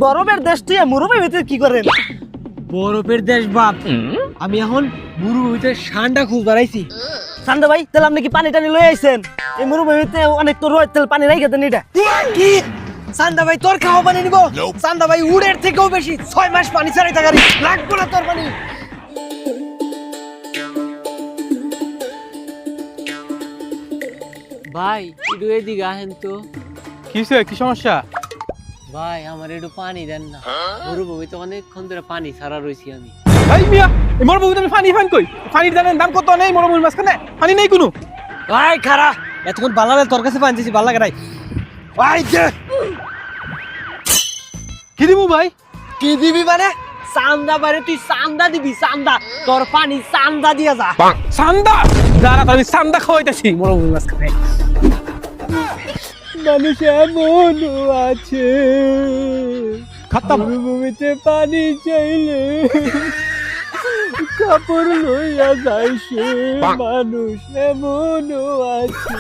বরফের দেশ তুই মরুভূমির ভিতরে কি করেন? বরফের দেশ বাপ, আমি এখন মরুভূমিতে ঠান্ডা খুব বাড়াইছি। সান্দা ভাই তাহলে আপনি কি পানি টানি লয়ে আইছেন? এই মরুভূমিতে অনেক তো রোদ, তাহলে পানি রাইখে দেন এটা। কি চান্দা ভাই তোর খাওয়া পানি নিব? চান্দা ভাই উড়ের থেকেও বেশি 6 মাস পানি ছাড়াই থাকারি লাগবো না তোর পানি। ভাই একটু এদিকে আসেন তো। কি সমস্যা? ভাই আমার একটু পানি দেন না, মরুভূমিতে অনেকক্ষণ ধরে পানি ছাড়া রয়েছি আমি। এই মিয়া, এই মরুভূমিতে আমি পানি কই? পানির দাম কত নেই মরুভূমির মাঝখানে? পানি নেই কোনো। ভাই খারা এতক্ষণ বাল্লা তোর কাছে পানি দিয়েছি, বাল্লা নাই। ভাই যে কি দিমু ভাই? কি দিবি মানে? চান্দা বাইরে তুই চান্দা দিবি, চান্দা তোর পানি চান্দা দিয়া যা। সান্দা দাঁড়া, আমি সান্দা খাওয়াইতেছি মরুভূমির মাঝখানে। মানুষ এমনও আছে খাতাম। মরুভূমিতে পানি চাইলে কাপড় লইয়া যায় সে, মানুষ এমনও আছে।